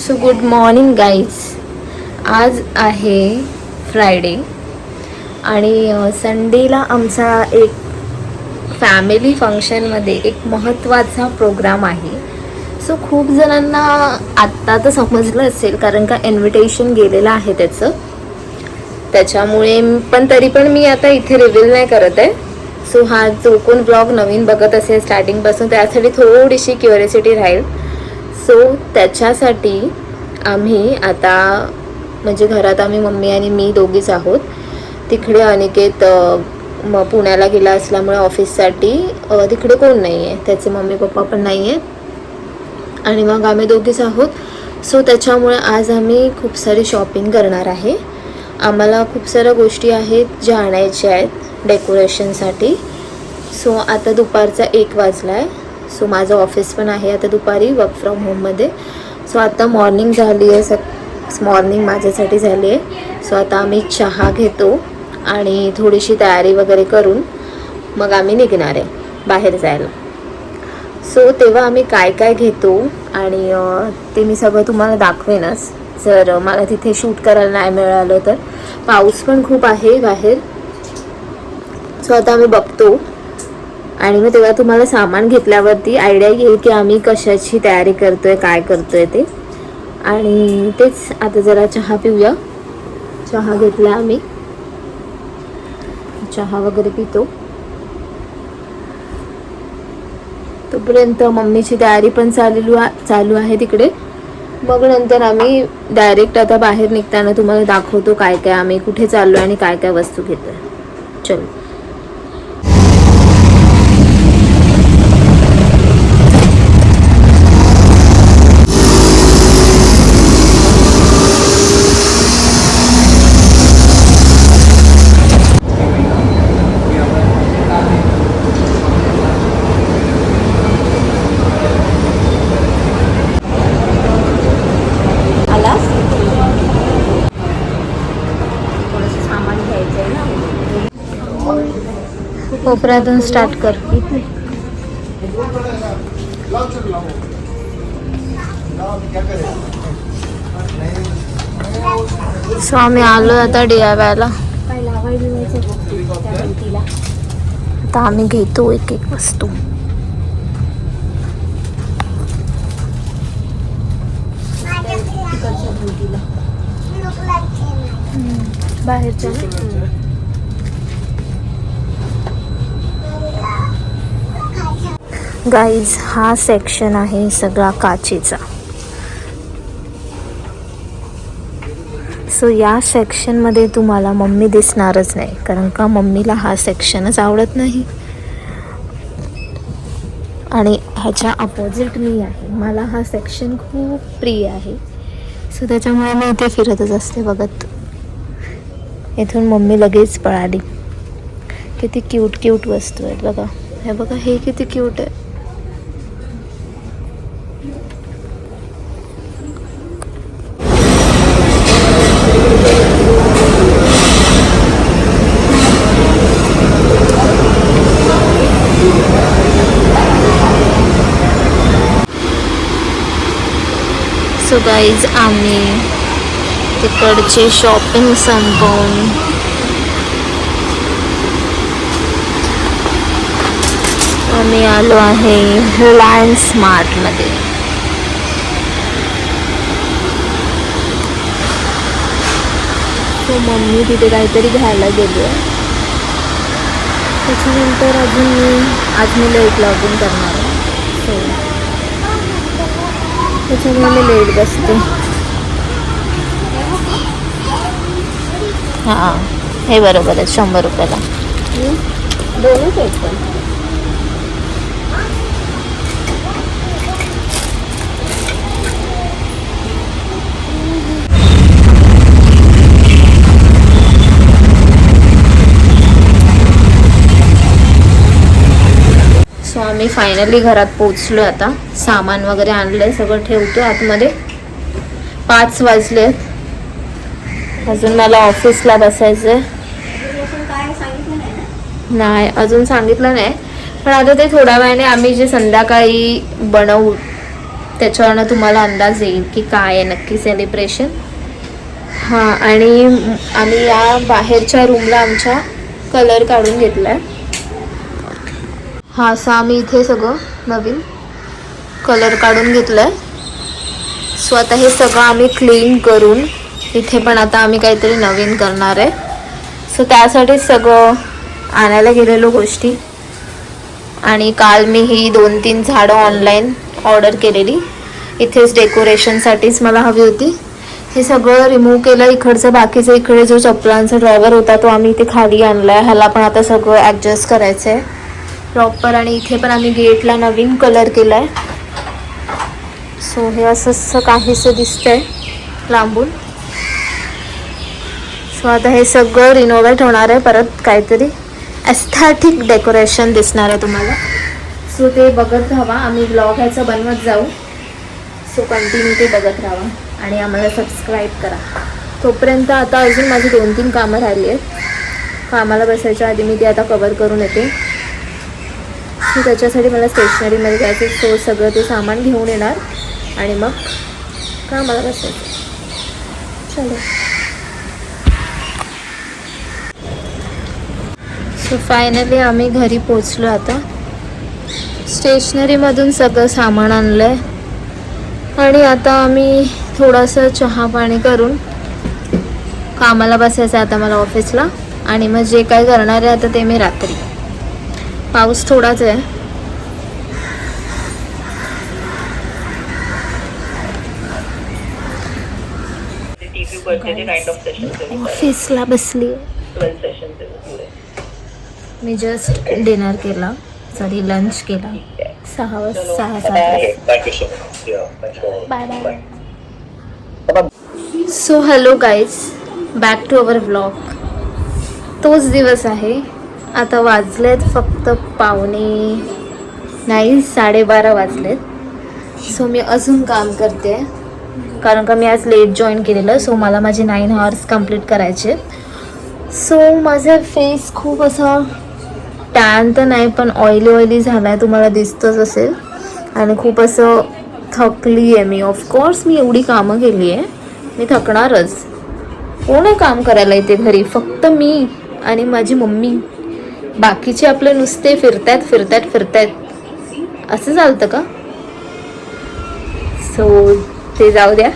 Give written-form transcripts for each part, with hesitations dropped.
So good morning guys. आज आहे Friday आणि संडेला आमचा एक फॅमिली फंक्शनमध्ये एक महत्त्वाचा प्रोग्राम आहे. सो खूप जणांना आत्ता तर समजलं असेल कारण का इन्व्हिटेशन गेलेलं आहे त्याच्यामुळे पण तरी पण मी आता इथे रिव्हील नाही करत आहे. सो हा जो कोण ब्लॉग नवीन बघत असेल स्टार्टिंगपासून त्यासाठी थोडीशी क्युरियोसिटी राहील. सो त्याच्यासाठी आम्ही आता म्हणजे घरात आम्ही मम्मी आणि मी दोघीच आहोत. तिकडे अनिकेत पुण्याला गेला असल्यामुळे ऑफिससाठी तिकडे कोण नाही आहे, त्याचे मम्मी पप्पा पण नाही आहेत आणि मग आम्ही दोघीच आहोत. सो त्याच्यामुळे आज आम्ही खूप सारी शॉपिंग करणार आहे. आम्हाला खूप साऱ्या गोष्टी आहेत ज्या आणायच्या आहेत डेकोरेशनसाठी. सो आता दुपारचा 1 वाजला आहे. सो माझं ऑफिस पण आहे आता दुपारी वर्क फ्रॉम होममध्ये. सो आता मॉर्निंग झाली आहे, मॉर्निंग माझ्यासाठी झाली आहे. सो आता आम्ही चहा घेतो आणि थोडीशी तयारी वगैरे करून मग आम्ही निघणार आहे बाहेर जायला. सो तेव्हा आम्ही काय काय घेतो आणि ते मी सगळं तुम्हाला दाखवेनच जर मला तिथे शूट करायला नाही मिळालं तर. पाऊस पण खूप आहे बाहेर. सो आता आम्ही बघतो आणि मग तेव्हा तुम्हाला सामान घेतल्यावरती आयडिया येईल की आम्ही कशाची तयारी करतोय, काय करतोय ते. आणि तेच आता जरा चहा पिऊया. चहा घेतला आम्ही, चहा वगैरे पितो. तोपर्यंत मम्मीची तयारी पण चालू आहे तिकडे. मग नंतर आम्ही डायरेक्ट आता बाहेर निघताना तुम्हाला दाखवतो काय काय आम्ही कुठे चाललो आणि काय काय वस्तू घेतोय. चलो. कोपऱ्यातून स्टार्ट कर. सो आम्ही आलो आता DIYला. आता आम्ही घेतो एक एक वस्तू. बाहेरच्या गाईज हा सेक्शन आहे सगळा काचेचा. सो या सेक्शनमध्ये तुम्हाला मम्मी दिसणारच नाही कारण का मम्मीला हा सेक्शनच आवडत नाही आणि ह्याच्या अपोजिट मी आहे. मला हा सेक्शन खूप प्रिय आहे. सो त्याच्यामुळे मी इथे फिरतच असते बघत. इथून मम्मी लगेच पळाली. किती क्यूट क्यूट वस्तू आहेत बघा. हे बघा, हे किती क्यूट आहे. सो गाईज आम्ही तिकडचे शॉपिंग संपवून आम्ही आलो आहे रिलायन्स स्मार्टमध्ये. सो मम्मी तिथे काहीतरी घ्यायला गेली आहे. त्याच्यानंतर आज मी लेट लॉगिन करणार आहे. सो त्याच्यामुळे मी लेट बसते. हां, हे बरोबर आहे. 100 रुपयाला दोनच आहेत पण. सो आम्ही फायनली घरात पोचलो. आता सामान वगैरे आणलंय, सगळं ठेवतो आतमध्ये. 5 वाजलेत. अजून मला ऑफिसला बसायचंय. नाही अजून सांगितलं नाही, पण आता ते थोड्या वेळाने आम्ही जे संध्याकाळी बनवू त्याच्यावरनं तुम्हाला अंदाज येईल की काय आहे नक्की सेलिब्रेशन. हां, आणि आम्ही या बाहेरच्या रूमला आमच्या कलर काढून घेतला आहे. हा असं आम्ही इथे सगळं नवीन कलर काढून घेतलं आहे. सो आता हे सगळं आम्ही क्लीन करून इथे पण आता आम्ही काहीतरी नवीन करणार आहे. सो त्यासाठी सगळं आणायला गेलेलो गोष्टी. आणि काल मी ही 2-3 झाडं ऑनलाईन ऑर्डर केलेली, इथेच डेकोरेशनसाठीच मला हवी होती. हे सगळं रिमूव्ह केलं इकडचं. बाकीचं इकडे जो चपलांचा ड्रॉवर होता तो आम्ही इथे खाली आणला आहे. ह्याला पण आता सगळं ॲडजस्ट करायचं आहे प्रॉपर. आणि इथे पण आम्ही गेटला नवीन कलर केला आहे. सो हे असं काहीसं दिसतंय लांबून. सो आता हे सगळं रिनोव्हेट होणार आहे, परत काहीतरी एस्थेटिक डेकोरेशन दिसणार आहे तुम्हाला. सो ते बघत राहा, आम्ही ब्लॉग ह्याचं बनवत जाऊ. सो कंटिन्यू ते बघत राहा आणि आम्हाला सबस्क्राईब करा. तोपर्यंत आता अजून माझी 2-3 कामं राहिली आहेत. कामाला बसायच्या आधी मी ती आता कवर करून येते. सो त्याच्यासाठी मला स्टेशनरीमध्ये जायचं. सो सगळं ते सामान घेऊन येणार आणि मग कामाला बसायचं. चलो. सो फायनली आम्ही घरी पोचलो. आता स्टेशनरीमधून सगळं सामान आणलं आहे आणि आता आम्ही थोडंसं चहा पाणी करून कामाला बसायचं आता मला ऑफिसला. आणि मग जे काय करणार आहे आता ते मी रात्री. पाऊस थोडाच आहे. ऑफिसला बसली. मी जस्ट डिनर केला, सॉरी लंच केला 6 वाजता. Bye bye. So hello guys, back to our vlog. तोच दिवस आहे. आता वाजलेत फक्त 12:30 वाजलेत. सो मी अजून काम करते कारण का मी आज लेट जॉईन केलेलं. सो मला माझे 9 आवर्स कंप्लीट करायचे. सो माझा फेस खूप असा टॅन तर नाही पण ऑइली झाला आहे, तुम्हाला दिसतंच असेल. आणि खूप असं थकली आहे मी. ऑफकोर्स मी एवढी कामं केली आहे, मी थकणारच. कोण आहे काम करायला इथे घरी? फक्त मी आणि माझी मम्मी. बाकीचे आपले नुसते फिरतायत. असं चालतं का? सो ते जाऊ द्या.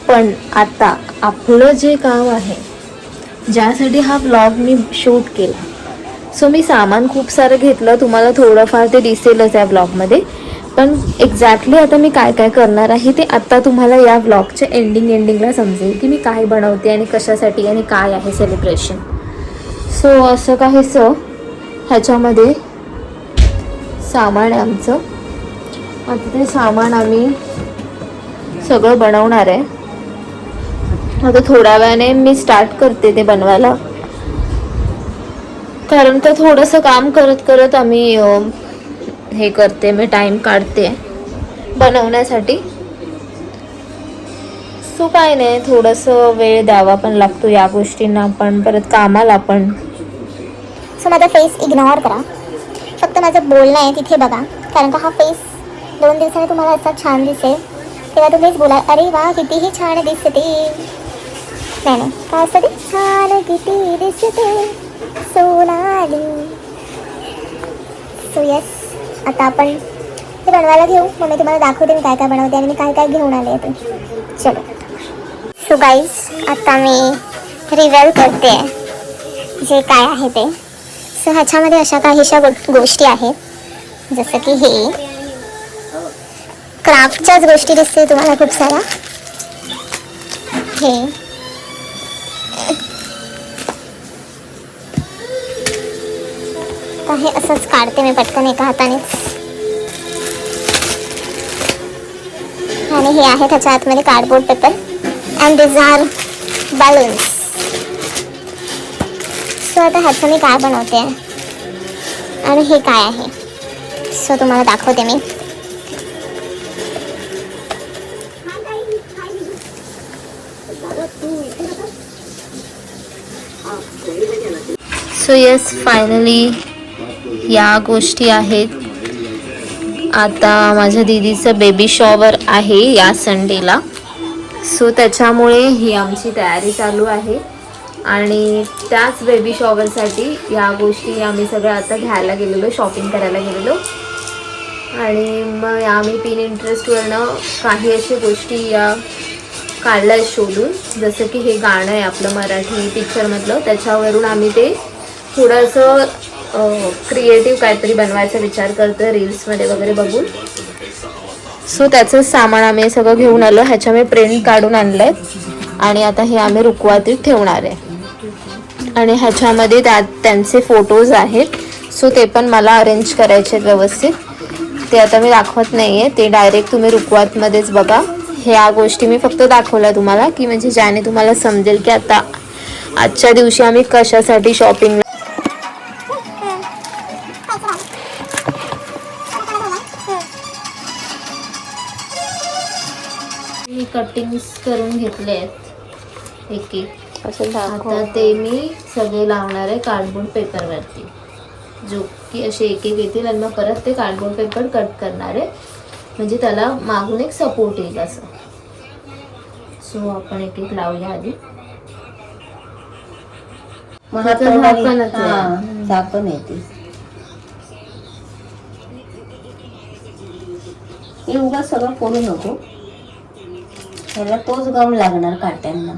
पण आता आपलं जे काम आहे, ज्यासाठी हा व्लॉग मी शूट केला. सो मी सामान खूप सारं घेतलं, तुम्हाला थोडंफार ते दिसेलच या व्लॉगमध्ये. पण एक्झॅक्टली आता मी काय काय करणार आहे ते आता तुम्हाला या व्लॉगच्या एंडिंगला समजेल की मी काय बनवते आणि कशासाठी आणि काय आहे सेलिब्रेशन. सो असं काहीसं ह्याच्यामध्ये सामान आहे आमचं. आता ते सामान आम्ही सगळं बनवणार आहे. आता थोड्या वेळाने मी स्टार्ट करते ते बनवायला, कारण तर थोडंसं काम करत आम्ही हे करते. मी टाईम काढते बनवण्यासाठी. सो काय नाही, थोडंसं वेळ द्यावा पण लागतो या गोष्टींना पण, परत कामाला पण. सो माझा फेस इग्नोर करा, फक्त माझं बोलणं आहे तिथे बघा. कारण का हा फेस 2 दिवसांनी तुम्हाला असा छान दिसेल, तेव्हा तुम्हीच बोला अरे वा कितीही छान दिसते. नाही का असं छान किती दिसते सोनाली. सो येस, आता आपण ते बनवायला घेऊ. मग मी तुम्हाला दाखवते मी काय काय बनवते आणि मी काय काय घेऊन आले ते. चलो. सो गाईज, आता मी रिव्हील करते जे काय आहे ते. सो ह्याच्यामध्ये अशा काहीशा गोष्टी आहेत, जसं की हे क्राफ्टच्याच गोष्टी दिसते तुम्हाला खूप साऱ्या. हे हे असंच काढते मी पटकन एका हातानेच. आणि हे आहे त्याच्या आतमध्ये cardboard paper and this are balloons. So आता ह्याचं मी काय बनवते आणि हे काय आहे सो तुम्हाला दाखवते मी. सो येस, फायनली या गोष्टी आहेत. आता माझ्या दीदीचं बेबी शॉवर आहे या संडेला, सो त्याच्यामुळे ही आमची तयारी चालू आहे. आणि त्याच बेबी शॉवरसाठी या गोष्टी आम्ही सगळं आता घ्यायला गेलेलो, शॉपिंग करायला गेलेलो. आणि मग आम्ही पिनइंटरेस्टवरनं काही अशा गोष्टी या काढल्या शोधून, जसं की हे गाणं आहे आपलं मराठी पिक्चरमधलं, त्याच्यावरून आम्ही ते थोडंसं क्रिएटिव्ह काहीतरी बनवायचा विचार करतो रील्समध्ये वगैरे बघून. सो त्याचंच सामान आम्ही सगळं घेऊन आलो. ह्याच्या मी प्रिंट काढून आणलं आहे आणि आता हे आम्ही रुखवतीत ठेवणार आहे. आणि ह्याच्यामध्ये त्यांचे फोटोज आहेत, सो ते पण मला अरेंज करायचे आहेत व्यवस्थित. ते आता मी दाखवत नाही आहे, ते डायरेक्ट तुम्ही रुखवतमध्येच बघा. ह्या गोष्टी मी फक्त दाखवल्या तुम्हाला, की म्हणजे ज्याने तुम्हाला समजेल की आता आजच्या दिवशी आम्ही कशासाठी शॉपिंग. मी कटिंग्स करून घेतले आहेत एक एक. आता ते मी सगळे लावणार आहे कार्डबोर्ड पेपरवरती, जो की असे एक एक येतील आणि मग परत ते कार्डबोर्ड पेपर कट करणार आहे, म्हणजे त्याला मागून एक सपोर्ट येईल असं. सो आपण एक एक लावूया आधी. झाकण येते एवढं सगळं करू नको, त्याला तोच गाऊन लागणार काट्यांना.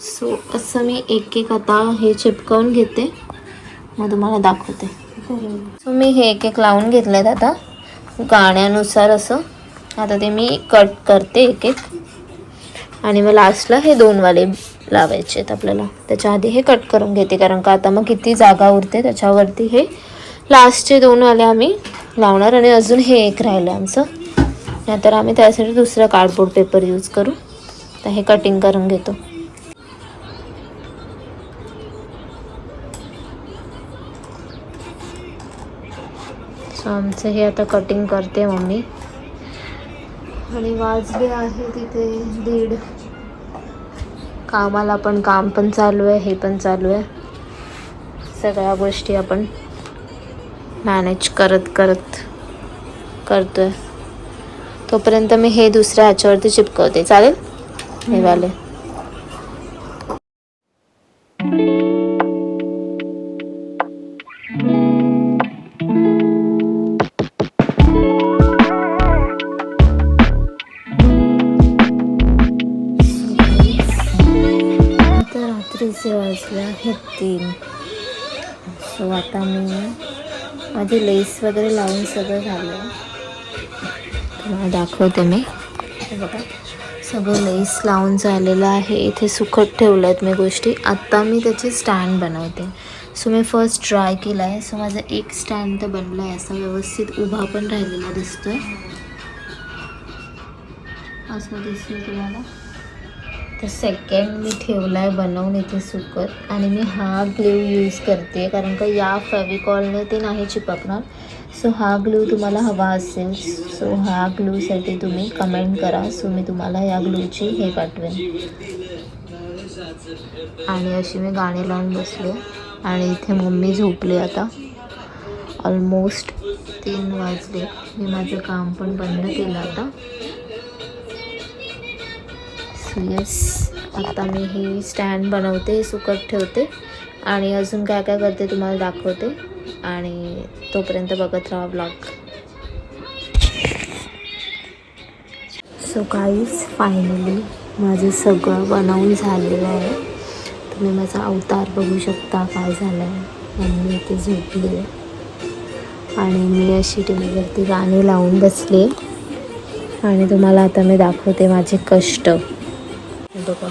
सो असं मी एक एक आता हे चिपकवून घेते, मग तुम्हाला दाखवते. सो मी हे एक एक लावून घेतलेत आता गाण्यानुसार असं. आता ते मी कट करते एक एक, आणि मग लास्टला हे 2 वाले लावायचे आहेत आपल्याला. त्याच्या आधी हे कट करून घेते, कारण का आता मग किती जागा उरते त्याच्यावरती हे लास्टचे 2 वाले आम्ही लावणार. आणि अजून हे एक राहिलं आमचं, नाहीतर आम्ही त्यासाठी दुसरा कार्डबोर्ड पेपर यूज करू. तर हे कटिंग करून घेतो. सो आमचं हे आता कटिंग करते मम्मी. आणि वाजले आहे तिथे 1:30. कामाला पण काम पण चालू आहे, हे पण चालू आहे. सगळ्या गोष्टी आपण मॅनेज करत करतोय. तोपर्यंत मी हे दुसऱ्या ह्याच्यावरती चिपकवते, चालेल? हे वाले रात्रीचे वाजले आहेत 3. सो आता मी माझी लेस वगैरे लावून सगळं झालं आहे. तुम्हाला दाखवते मी. हे बघा सगळं लेस लावून झालेलं आहे. इथे सुकट ठेवलं आहेत मी गोष्टी. आत्ता मी त्याचे स्टँड बनवते. सो मी फर्स्ट ट्राय केला आहे. सो माझा एक स्टँड तर बनला आहे, असा व्यवस्थित उभा पण राहिलेला दिसतोय, असं दिसतोय तुम्हाला. तर सेकंड मी ठेवला आहे बनवून इथे सुकत. आणि मी हा ग्लू यूज करते, कारण का या फेविकॉलने ते नाही चिपकणार. सो हा ग्लू तुम्हाला हवा असेल, सो ह्या ग्लूसाठी तुम्ही कमेंट करा. सो मी तुम्हाला या ग्लूची हे पाठवेन. आणि अशी मी गाणी लावून बसले. आणि इथे मम्मी झोपली. आता ऑलमोस्ट 3 वाजले. मी माझं काम पण बंद केलं आता. येस, आता मी ही स्टँड बनवते, सुकत ठेवते आणि अजून काय काय करते तुम्हाला दाखवते. आणि तोपर्यंत बघत राहा ब्लॉग. सो गाईज फायनली माझं सगळं बनवून झालेलं आहे. तुम्ही माझा अवतार बघू शकता काय झालं आहे. आणि मी इथे झोपली आहे आणि मी अशी टीव्हीवरती गाणी लावून बसली. आणि तुम्हाला आता मी दाखवते माझे कष्ट. बघा,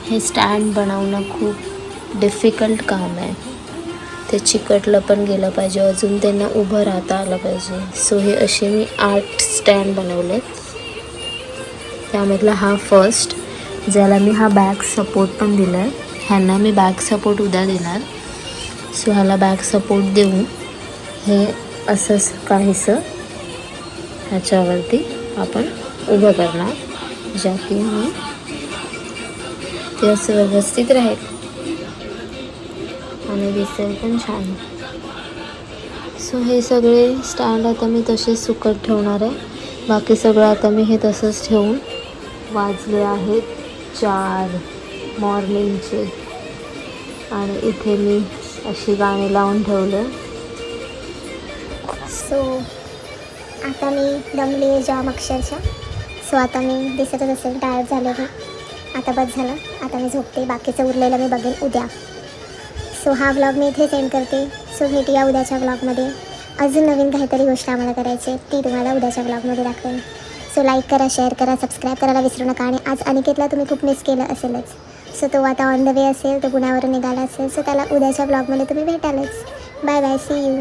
हे स्टँड बनवणं खूप डिफिकल्ट काम आहे. ते चिकटलं पण गेलं पाहिजे, अजून त्यांना उभं राहता आलं पाहिजे. सो हे असे मी 8 स्टँड बनवलेत. त्यामधला हा फर्स्ट, ज्याला मी हा बॅक सपोर्ट पण दिला आहे. ह्यांना मी बॅक सपोर्ट उद्या देणार. सो ह्याला बॅक सपोर्ट देऊन हे असंच काहीसं ह्याच्यावरती आपण उभं करणार, ज्या की मी ते असं व्यवस्थित राहील. आणि दिसेल पण छान. सो हे सगळे स्टँड आता मी तसेच सुकत ठेवणार आहे. बाकी सगळं आता मी हे तसंच ठेवून वाजले आहेत 4 मॉर्निंगचे आणि इथे मी अशी गाणी लावून ठेवलं. सो आता मी दमली आहे जॉब अक्षरशः. सो आता मी दिसतच असेल टायर्ड झाले मी. आता बस झालं, आता मी झोपते. बाकीचं उरलेलं मी बघेन उद्या. सो हा व्लॉग मी इथे सेंड करते. सो भेटूया उद्याच्या व्लॉगमध्ये. अजून नवीन काहीतरी गोष्ट आम्हाला करायची आहे, ती तुम्हाला उद्याच्या व्लॉगमध्ये दाखवेन. सो लाईक करा, शेअर करा, सबस्क्राईब करायला विसरू नका. आणि आज अनिकेतला तुम्ही खूप मिस केलं असेलच. सो तो आता ऑन द वे असेल, तो पुण्यावरून निघाला असेल. सो त्याला उद्याच्या व्लॉगमध्ये तुम्ही भेटालच. Bye bye, see you.